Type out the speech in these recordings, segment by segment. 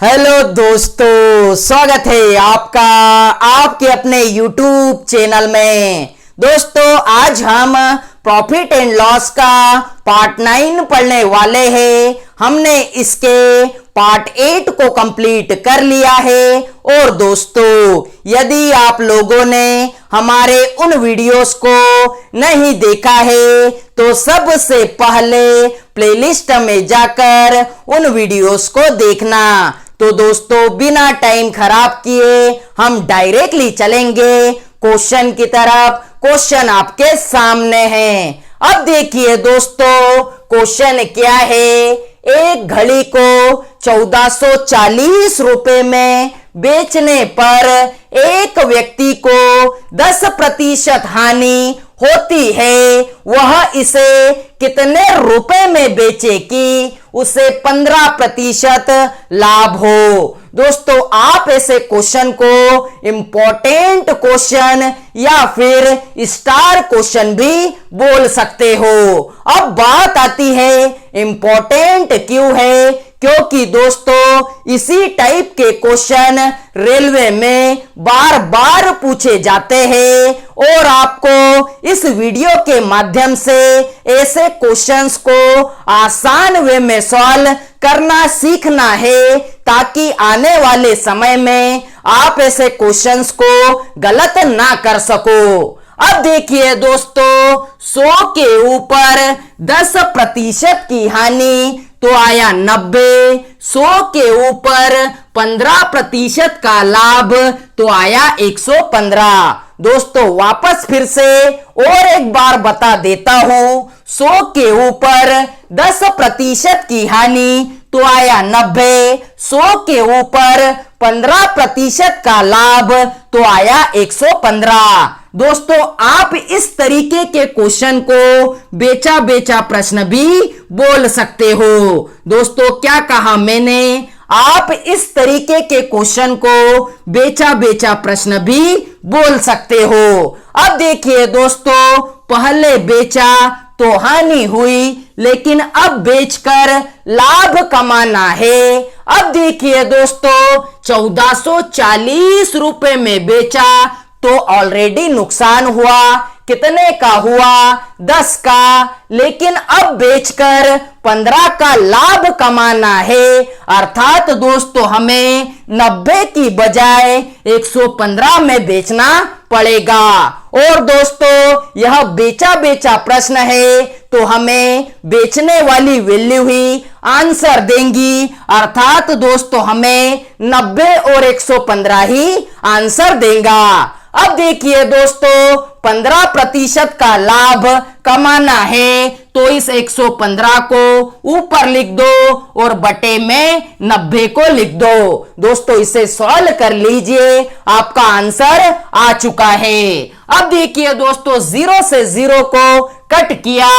Hello दोस्तों, स्वागत है आपका आपके अपने YouTube चैनल में। दोस्तों, आज हम प्रॉफिट एंड लॉस का पार्ट 9 पढ़ने वाले हैं। हमने इसके पार्ट 8 को कंप्लीट कर लिया है। और दोस्तों, यदि आप लोगों ने हमारे उन वीडियोस को नहीं देखा है तो सबसे पहले प्लेलिस्ट में जाकर उन वीडियोस को देखना। तो दोस्तों, बिना टाइम खराब किए हम डायरेक्टली चलेंगे क्वेश्चन की तरफ। क्वेश्चन आपके सामने है। अब देखिए दोस्तों, क्वेश्चन क्या है। एक घड़ी को 1440 रुपए में बेचने पर एक व्यक्ति को 10% हानि होती है। वह इसे कितने रुपए में बेचे कि उसे 15% लाभ हो। दोस्तों, आप ऐसे क्वेश्चन को इंपॉर्टेंट क्वेश्चन या फिर स्टार क्वेश्चन भी बोल सकते हो। अब बात आती है इंपॉर्टेंट क्यों है, क्योंकि दोस्तों इसी टाइप के क्वेश्चन रेलवे में बार बार पूछे जाते हैं। और आपको इस वीडियो के माध्यम से ऐसे क्वेश्चंस को आसान वे में सॉल्व करना सीखना है, ताकि आने वाले समय में आप ऐसे क्वेश्चंस को गलत ना कर सको। अब देखिए दोस्तों, 100 के ऊपर 10% की हानि तो आया 90। 100 के ऊपर 15% का लाभ तो आया 115। दोस्तों, वापस फिर से और एक बार बता देता हूं। 100 के ऊपर 10% की हानि तो आया 90। 100 के ऊपर 15% का लाभ तो आया 115। दोस्तों, आप इस तरीके के क्वेश्चन को बेचा बेचा प्रश्न भी बोल सकते हो। दोस्तों, क्या कहा मैंने? आप इस तरीके के क्वेश्चन को बेचा बेचा प्रश्न भी बोल सकते हो। अब देखिए दोस्तों, पहले बेचा तो हानि हुई, लेकिन अब बेचकर लाभ कमाना है। अब देखिए दोस्तों, 1440 रुपए में बेचा तो ऑलरेडी नुकसान हुआ। कितने का हुआ? 10 का। लेकिन अब बेचकर 15 का लाभ कमाना है। अर्थात दोस्तों, हमें 90 की बजाय 115 में बेचना पड़ेगा। और दोस्तों, यह बेचा बेचा प्रश्न है, तो हमें बेचने वाली वैल्यू ही आंसर देंगी। अर्थात दोस्तों, हमें 90 और 115 ही आंसर देगा। अब देखिए दोस्तों, 15% का लाभ कमाना है, तो इस 115 को ऊपर लिख दो और बटे में 90 को लिख दो। दोस्तों, इसे सॉल्व कर लीजिए, आपका आंसर आ चुका है। अब देखिए दोस्तों, 0 से 0 को कट किया,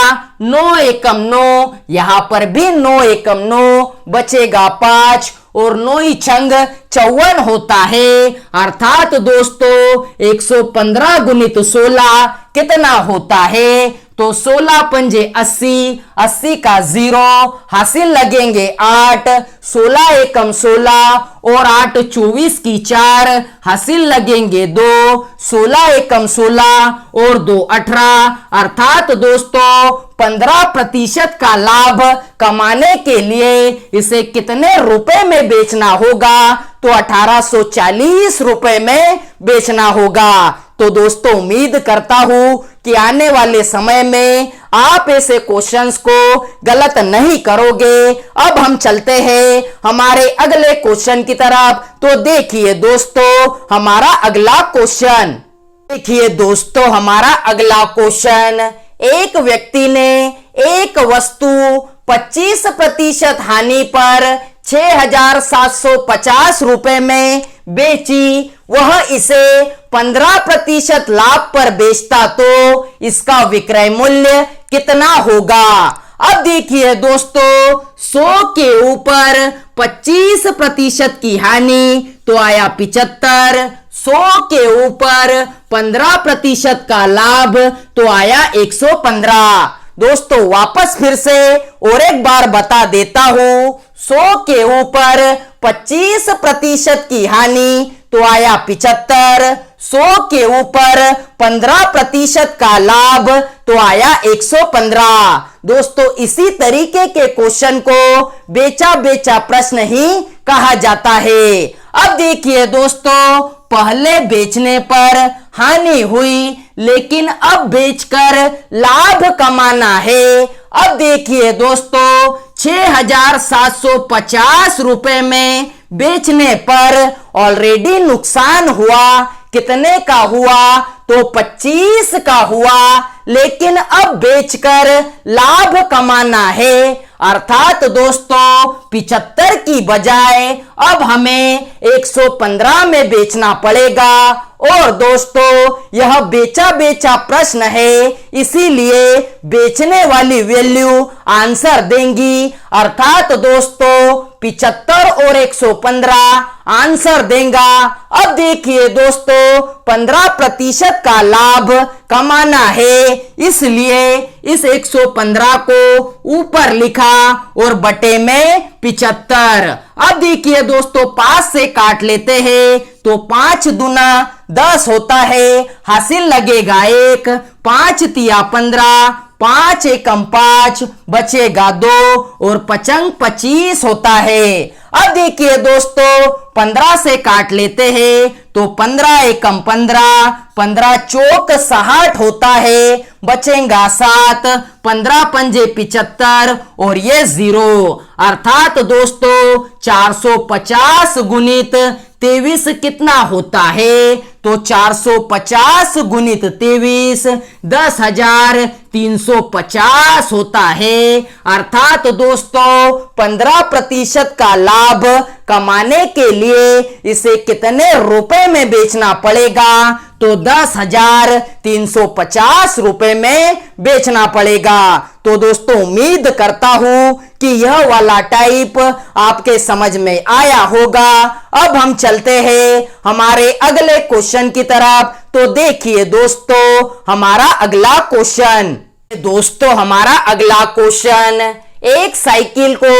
9 एकम 9, यहां पर भी 9 एकम 9, बचेगा 5 और 9 छंग 54 होता है। अर्थात दोस्तों 115 गुणित 16 कितना होता है? तो 16 पंजे 80, 80 का 0, हासिल लगेंगे 8, 16 एकम 16 और 8 24 की 4, हासिल लगेंगे 2, 16 एकम 16 और 2 18। अर्थात दोस्तों 15% का लाभ कमाने के लिए इसे कितने रुपए में बेचना होगा? तो 1840 रुपए में बेचना होगा। तो दोस्तों, उम्मीद करता हूं कि आने वाले समय में आप ऐसे क्वेश्चंस को गलत नहीं करोगे। अब हम चलते हैं हमारे अगले क्वेश्चन की तरफ। तो देखिए दोस्तों, हमारा अगला क्वेश्चन। देखिए दोस्तों, हमारा अगला क्वेश्चन। एक व्यक्ति ने एक वस्तु 25% हानि पर 6750 रुपए में बेची। वह इसे 15% लाभ पर बेचता तो इसका विक्रय मूल्य कितना होगा? अब देखिए दोस्तों, 100 के ऊपर 25% की हानि तो आया 75। 100 के ऊपर 15% का लाभ तो आया 115। दोस्तों, वापस फिर से और एक बार बता देता हूं। 100 के ऊपर 25% की हानि तो आया 75। 100 के ऊपर 15% का लाभ तो आया 115। दोस्तों इसी तरीके के क्वेश्चन को बेचा बेचा प्रश्न ही कहा जाता है। अब देखिए दोस्तों, पहले बेचने पर हानि हुई लेकिन अब बेचकर लाभ कमाना है। अब देखिए दोस्तों, 6,750 रुपए में बेचने पर ऑलरेडी नुकसान हुआ। कितने का हुआ? तो 25 का हुआ, लेकिन अब बेचकर लाभ कमाना है। अर्थात दोस्तों 75 की बजाय अब हमें 115 में बेचना पड़ेगा। और दोस्तों यह बेचा बेचा प्रश्न है, इसीलिए बेचने वाली वैल्यू आंसर देंगी। अर्थात दोस्तों 75 और 115 आंसर देगा। अब देखिए दोस्तों, 15% का लाभ कमाना है, इसलिए इस 115 को ऊपर लिखा और बटे में 75। अब देखिए दोस्तों, 5 से काट लेते हैं तो 5 दूना 10 होता है, हासिल लगेगा 1। 5 तिया 15, 5 एकम 5, बचेगा 2 और 5 25 होता है। अब देखिए दोस्तों, 15 से काट लेते हैं तो 15 एकम 15, 15 चौक 60 होता है, बचेगा 7। 15 पंजे 75 और ये 0। अर्थात दोस्तों 450 गुणित 23 कितना होता है? तो 450 गुणित 23 10,350 होता है। अर्थात दोस्तों 15% का लाभ कमाने के लिए इसे कितने रुपए में बेचना पड़ेगा? तो 10,350 रुपए में बेचना पड़ेगा। तो दोस्तों उम्मीद करता हूं कि यह वाला टाइप आपके समझ में आया होगा। अब हम चलते हैं हमारे अगले क्वेश्चन की तरफ। तो देखिए दोस्तों, हमारा अगला क्वेश्चन। दोस्तों हमारा अगला क्वेश्चन, एक साइकिल को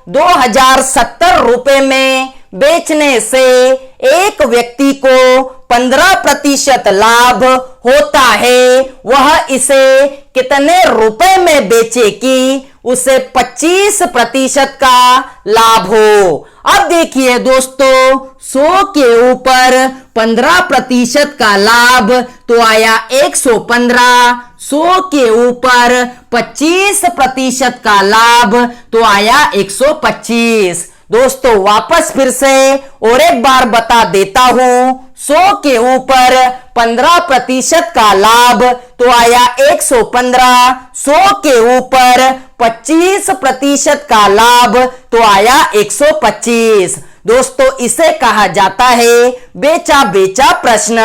2070 रुपए में बेचने से एक व्यक्ति को 15% लाभ होता है। वह इसे कितने रुपए में बेचे कि उसे 25% का लाभ हो? अब देखिए दोस्तों, 100 के ऊपर 15% का लाभ तो आया 115। 100 के ऊपर 25% का लाभ तो आया 125। दोस्तों वापस फिर से और एक बार बता देता हूं, 100 के ऊपर 15% का लाभ तो आया 115। 100 के ऊपर 25% का लाभ तो आया 125। दोस्तों इसे कहा जाता है बेचा बेचा प्रश्न।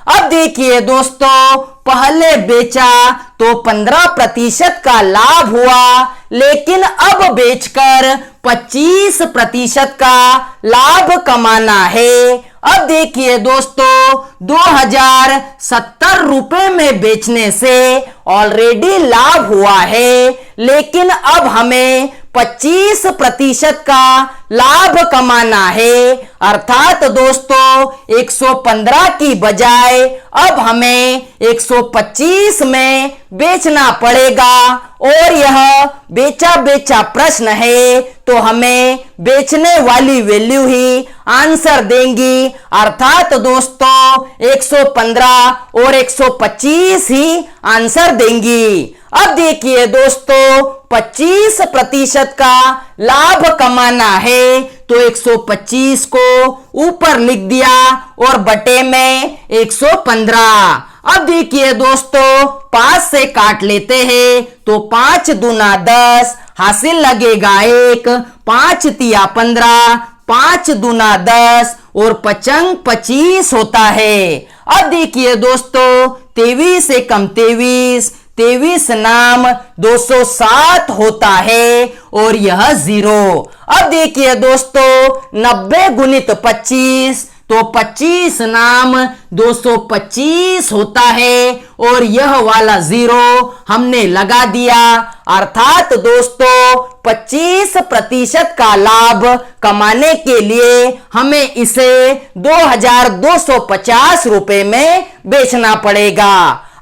अब देखिए दोस्तों, पहले बेचा तो 15% का लाभ हुआ, लेकिन अब बेचकर 25% का लाभ कमाना है। अब देखिए दोस्तों, 2070 रुपए में बेचने से ऑलरेडी लाभ हुआ है, लेकिन अब हमें 25% का लाभ कमाना है। अर्थात दोस्तों 115 की बजाय अब हमें 125 में बेचना पड़ेगा। और यह बेचा बेचा प्रश्न है, तो हमें बेचने वाली वैल्यू ही आंसर देंगी। अर्थात दोस्तों 115 और 125 ही आंसर देंगी। अब देखिए दोस्तों, 25% का लाभ कमाना है, तो 125 को ऊपर लिख दिया और बटे में 115। अब देखिए दोस्तों, 5 से काट लेते हैं तो 5 दूना 10, हासिल लगेगा 1। 5 तिया 15, 5 दूना 10 और 5 25 होता है। अब देखिए दोस्तों, 23 से कम 23, 23 नाम 207 होता है और यह 0। अब देखिए दोस्तों, 90 गुणित 25 तो 25 नाम 225 होता है और यह वाला 0 हमने लगा दिया। अर्थात दोस्तों 25% का लाभ कमाने के लिए हमें इसे 2250 रुपए में बेचना पड़ेगा।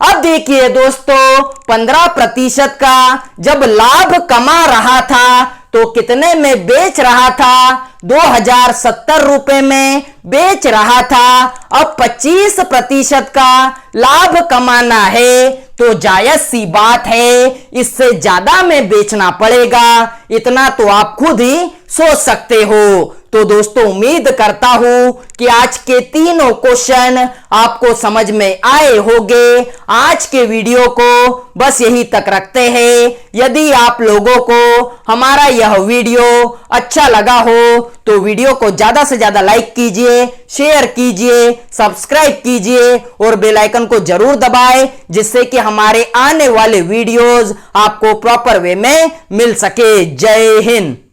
अब देखिए दोस्तों 15% का जब लाभ कमा रहा था तो कितने में बेच रहा था? 2070 रुपए में बेच रहा था। अब 25% का लाभ कमाना है तो जायज सी बात है इससे ज्यादा में बेचना पड़ेगा। इतना तो आप खुद ही सोच सकते हो। तो दोस्तों उम्मीद करता हूं कि आज के तीनों क्वेश्चन आपको समझ में आए होंगे। आज के वीडियो को बस यही तक रखते हैं। यदि आप लोगों को हमारा यह वीडियो अच्छा लगा हो तो वीडियो को ज्यादा से ज्यादा लाइक कीजिए, शेयर कीजिए, सब्सक्राइब कीजिए और बेल आइकन को जरूर दबाएं जिससे कि हमारे आने वाले वीडियोस आपको प्रॉपर वे में मिल सके। जय हिंद।